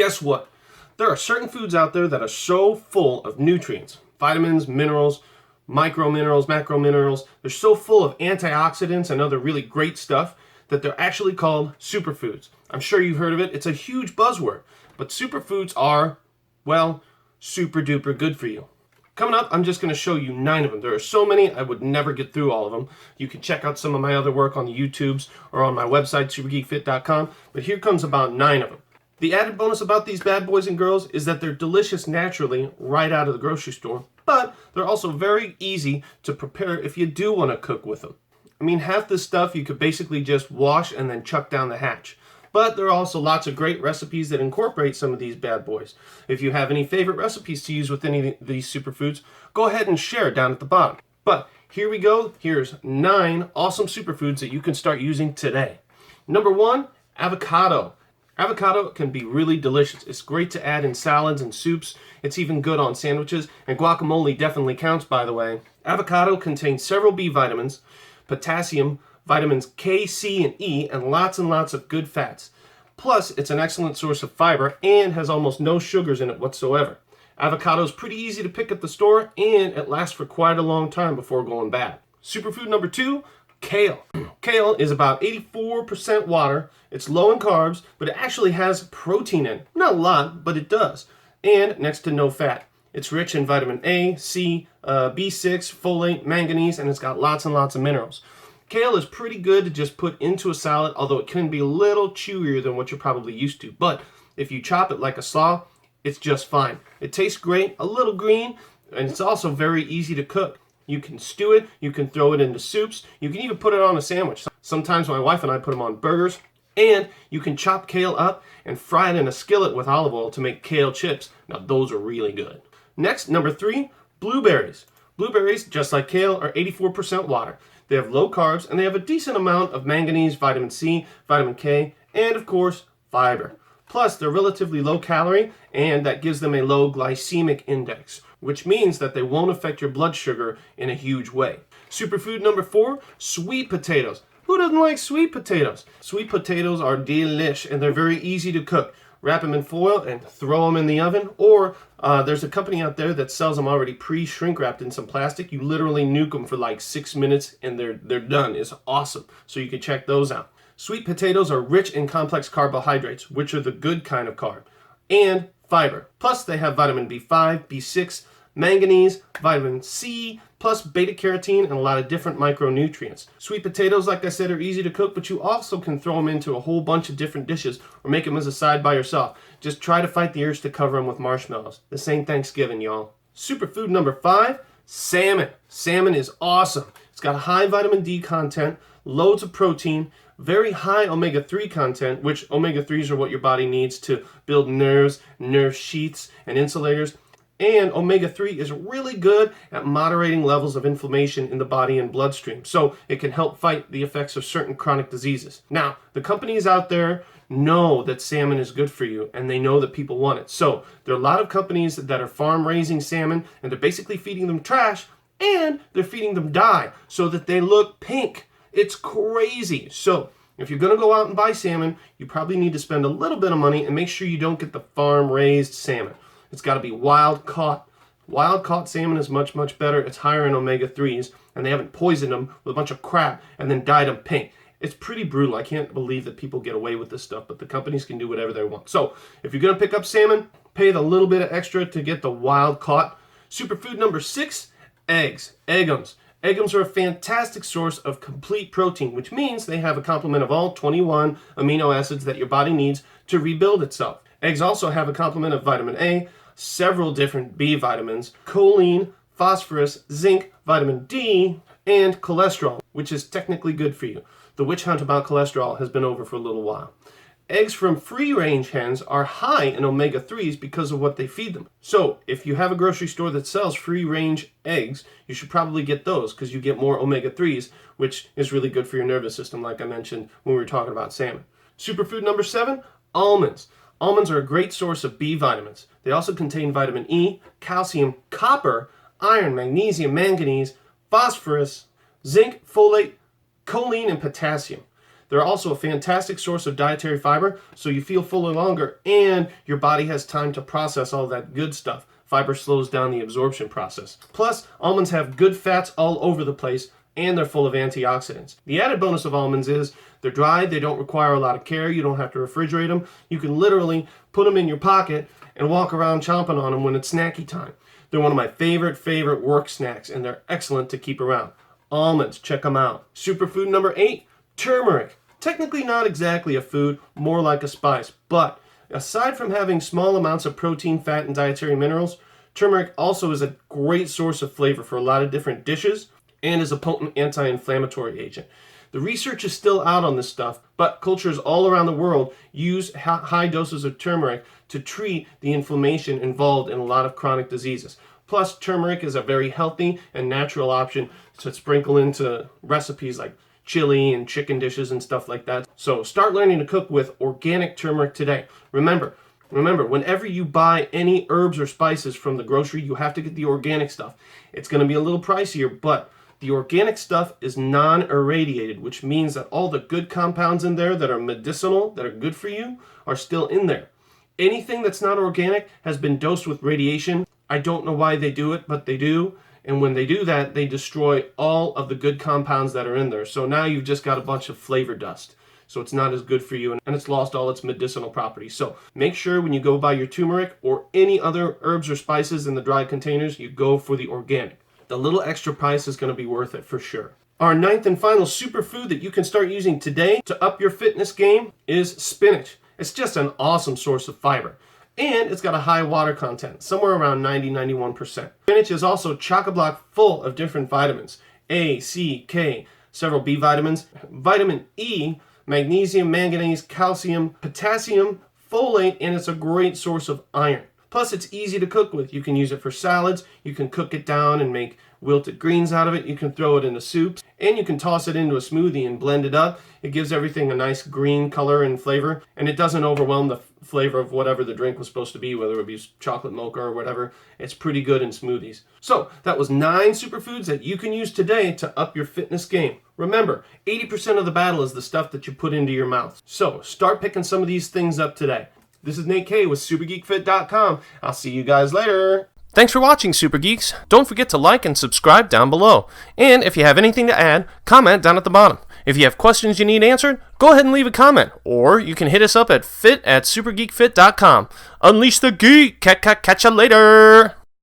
Guess what? There are certain foods out there that are so full of nutrients, vitamins, minerals, microminerals, macrominerals. They're so full of antioxidants and other really great stuff that they're actually called superfoods. I'm sure you've heard of it. It's a huge buzzword. But superfoods are, well, super duper good for you. Coming up, I'm just going to show you 9 of them. There are so many, I would never get through all of them. You can check out some of my other work on the YouTubes or on my website, supergeekfit.com. But here comes about 9 of them. The added bonus about these bad boys and girls is that they're delicious naturally right out of the grocery store, but they're also very easy to prepare if you do want to cook with them. I mean, half this stuff you could basically just wash and then chuck down the hatch. But there are also lots of great recipes that incorporate some of these bad boys. If you have any favorite recipes to use with any of these superfoods, go ahead and share down at the bottom. But here we go. Here's 9 awesome superfoods that you can start using today. Number 1, avocado. Avocado can be really delicious. It's great to add in salads and soups. It's even good on sandwiches, and guacamole definitely counts, by the way. Avocado contains several B vitamins, potassium, vitamins K, C, and E, and lots of good fats. Plus, it's an excellent source of fiber and has almost no sugars in it whatsoever. Avocado is pretty easy to pick at the store, and it lasts for quite a long time before going bad. Superfood number 2, kale. Kale is about 84% water. It's low in carbs, but it actually has protein in it. Not a lot, but it does. And next to no fat. It's rich in vitamin A, C, B6, folate, manganese, and it's got lots and lots of minerals. Kale is pretty good to just put into a salad, although it can be a little chewier than what you're probably used to. But if you chop it like a slaw, it's just fine. It tastes great, a little green, and it's also very easy to cook. You can stew it, you can throw it into soups, you can even put it on a sandwich. Sometimes my wife and I put them on burgers, and you can chop kale up and fry it in a skillet with olive oil to make kale chips. Now those are really good. Next, number 3, blueberries. Blueberries, just like kale, are 84% water. They have low carbs, and they have a decent amount of manganese, vitamin C, vitamin K, and of course, fiber. Plus, they're relatively low calorie, and that gives them a low glycemic index, which means that they won't affect your blood sugar in a huge way. Superfood number 4, sweet potatoes. Who doesn't like sweet potatoes? Sweet potatoes are delish, and they're very easy to cook. Wrap them in foil and throw them in the oven, or there's a company out there that sells them already pre-shrink wrapped in some plastic. You literally nuke them for like 6 minutes and they're done. It's awesome. So you can check those out. Sweet potatoes are rich in complex carbohydrates, which are the good kind of carb, and fiber. Plus they have vitamin B5, B6, manganese, vitamin C, plus beta-carotene and a lot of different micronutrients. Sweet potatoes, like I said, are easy to cook, but you also can throw them into a whole bunch of different dishes or make them as a side by yourself. Just try to fight the urge to cover them with marshmallows. This ain't Thanksgiving, y'all. Superfood number 5, salmon. Salmon is awesome. It's got a high vitamin D content, loads of protein, very high omega-3 content, which omega-3s are what your body needs to build nerves, nerve sheaths, and insulators. And omega-3 is really good at moderating levels of inflammation in the body and bloodstream, so it can help fight the effects of certain chronic diseases. Now, the companies out there know that salmon is good for you, and they know that people want it. So there are a lot of companies that are farm-raising salmon, and they're basically feeding them trash, and they're feeding them dye so that they look pink. It's crazy. So if you're going to go out and buy salmon, you probably need to spend a little bit of money and make sure you don't get the farm-raised salmon. It's got to be wild caught. Wild caught salmon is much better. It's higher in omega-3s, and they haven't poisoned them with a bunch of crap and then dyed them pink. It's pretty brutal. I can't believe that people get away with this stuff, but the companies can do whatever they want. So if you're going to pick up salmon, pay the little bit of extra to get the wild caught. Superfood number 6, eggs. Eggums. Eggums are a fantastic source of complete protein, which means they have a complement of all 21 amino acids that your body needs to rebuild itself. Eggs also have a complement of vitamin A, several different B vitamins, choline, phosphorus, zinc, vitamin D, and cholesterol, which is technically good for you. The witch hunt about cholesterol has been over for a little while. Eggs from free-range hens are high in omega-3s because of what they feed them. So if you have a grocery store that sells free-range eggs, you should probably get those because you get more omega-3s, which is really good for your nervous system, like I mentioned when we were talking about salmon. Superfood number 7, almonds. Almonds are a great source of B vitamins. They also contain vitamin E, calcium, copper, iron, magnesium, manganese, phosphorus, zinc, folate, choline, and potassium. They're also a fantastic source of dietary fiber, so you feel fuller longer and your body has time to process all that good stuff. Fiber slows down the absorption process. Plus, almonds have good fats all over the place, and they're full of antioxidants. The added bonus of almonds is they're dry, they don't require a lot of care, you don't have to refrigerate them. You can literally put them in your pocket and walk around chomping on them when it's snacky time. They're one of my favorite work snacks, and they're excellent to keep around. Almonds, check them out. Superfood number 8, turmeric. Technically not exactly a food, more like a spice, but aside from having small amounts of protein, fat, and dietary minerals, turmeric also is a great source of flavor for a lot of different dishes and is a potent anti-inflammatory agent. The research is still out on this stuff, but cultures all around the world use high doses of turmeric to treat the inflammation involved in a lot of chronic diseases. Plus, turmeric is a very healthy and natural option to sprinkle into recipes like chili and chicken dishes and stuff like that. So start learning to cook with organic turmeric today. Remember, whenever you buy any herbs or spices from the grocery, you have to get the organic stuff. It's going to be a little pricier, but the organic stuff is non-irradiated, which means that all the good compounds in there that are medicinal, that are good for you, are still in there. Anything that's not organic has been dosed with radiation. I don't know why they do it, but they do. And when they do that, they destroy all of the good compounds that are in there. So now you've just got a bunch of flavor dust. So it's not as good for you, and it's lost all its medicinal properties. So make sure when you go buy your turmeric or any other herbs or spices in the dry containers, you go for the organic. The little extra price is going to be worth it for sure. Our 9th and final superfood that you can start using today to up your fitness game is spinach. It's just an awesome source of fiber. And it's got a high water content, somewhere around 90-91%. Spinach is also chock-a-block full of different vitamins. A, C, K, several B vitamins, vitamin E, magnesium, manganese, calcium, potassium, folate, and it's a great source of iron. Plus, it's easy to cook with. You can use it for salads, you can cook it down and make wilted greens out of it, you can throw it into soups, and you can toss it into a smoothie and blend it up. It gives everything a nice green color and flavor, and it doesn't overwhelm the flavor of whatever the drink was supposed to be, whether it be chocolate mocha or whatever. It's pretty good in smoothies. So, that was 9 superfoods that you can use today to up your fitness game. Remember, 80% of the battle is the stuff that you put into your mouth. So, start picking some of these things up today. This is Nate K with SuperGeekFit.com. I'll see you guys later. Thanks for watching, Super Geeks. Don't forget to like and subscribe down below. And if you have anything to add, comment down at the bottom. If you have questions you need answered, go ahead and leave a comment. Or you can hit us up at fit@supergeekfit.com. Unleash the geek. Catch ya later.